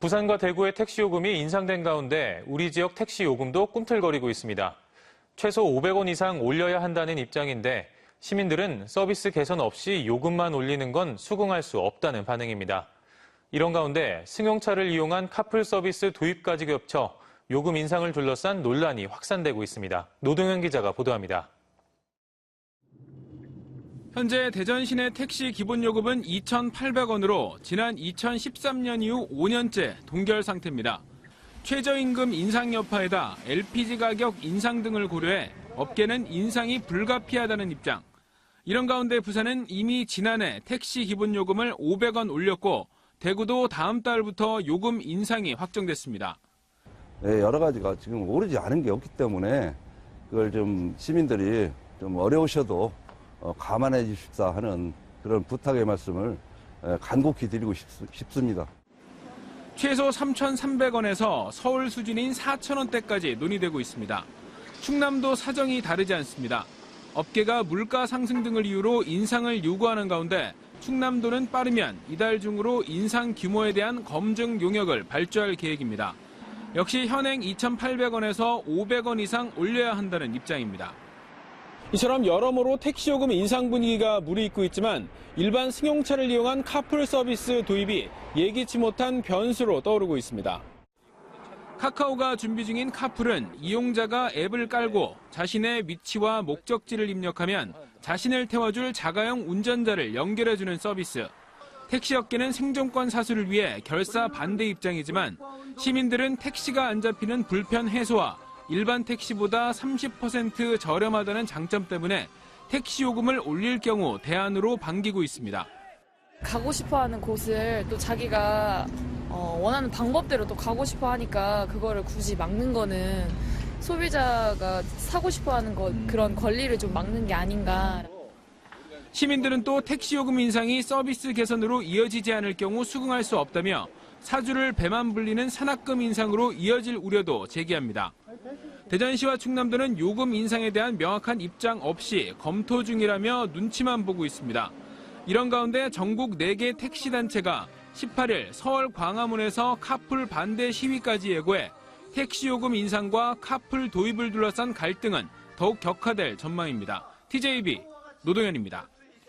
부산과 대구의 택시 요금이 인상된 가운데 우리 지역 택시 요금도 꿈틀거리고 있습니다. 최소 500원 이상 올려야 한다는 입장인데 시민들은 서비스 개선 없이 요금만 올리는 건 수긍할 수 없다는 반응입니다. 이런 가운데 승용차를 이용한 카풀 서비스 도입까지 겹쳐 요금 인상을 둘러싼 논란이 확산되고 있습니다. 노동현 기자가 보도합니다. 현재 대전 시내 택시 기본요금은 2,800원으로 지난 2013년 이후 5년째 동결 상태입니다. 최저임금 인상 여파에다 LPG 가격 인상 등을 고려해 업계는 인상이 불가피하다는 입장. 이런 가운데 부산은 이미 지난해 택시 기본요금을 500원 올렸고 대구도 다음 달부터 요금 인상이 확정됐습니다. 네, 여러 가지가 지금 오르지 않은 게 없기 때문에 그걸 좀 시민들이 좀 어려우셔도 감안해 주십사 하는 그런 부탁의 말씀을 간곡히 드리고 싶습니다. 최소 3,300원에서 서울 수준인 4,000원대까지 논의되고 있습니다. 충남도 사정이 다르지 않습니다. 업계가 물가 상승 등을 이유로 인상을 요구하는 가운데 충남도는 빠르면 이달 중으로 인상 규모에 대한 검증 용역을 발주할 계획입니다. 역시 현행 2,800원에서 500원 이상 올려야 한다는 입장입니다. 이처럼 여러모로 택시요금 인상 분위기가 무르익고 있지만 일반 승용차를 이용한 카풀 서비스 도입이 예기치 못한 변수로 떠오르고 있습니다. 카카오가 준비 중인 카풀은 이용자가 앱을 깔고 자신의 위치와 목적지를 입력하면 자신을 태워줄 자가용 운전자를 연결해주는 서비스. 택시업계는 생존권 사수를 위해 결사 반대 입장이지만 시민들은 택시가 안 잡히는 불편 해소와 일반 택시보다 30% 저렴하다는 장점 때문에 택시 요금을 올릴 경우 대안으로 반기고 있습니다. 가고 싶어하는 곳을 또 자기가 원하는 방법대로 또 가고 싶어 하니까 그거를 굳이 막는 거는 소비자가 사고 싶어하는 그런 권리를 좀 막는 게 아닌가. 시민들은 또 택시 요금 인상이 서비스 개선으로 이어지지 않을 경우 수긍할 수 없다며 사주를 배만 불리는 산악금 인상으로 이어질 우려도 제기합니다. 대전시와 충남도는 요금 인상에 대한 명확한 입장 없이 검토 중이라며 눈치만 보고 있습니다. 이런 가운데 전국 4개 택시단체가 18일 서울 광화문에서 카풀 반대 시위까지 예고해 택시 요금 인상과 카풀 도입을 둘러싼 갈등은 더욱 격화될 전망입니다. TJB 노동현입니다.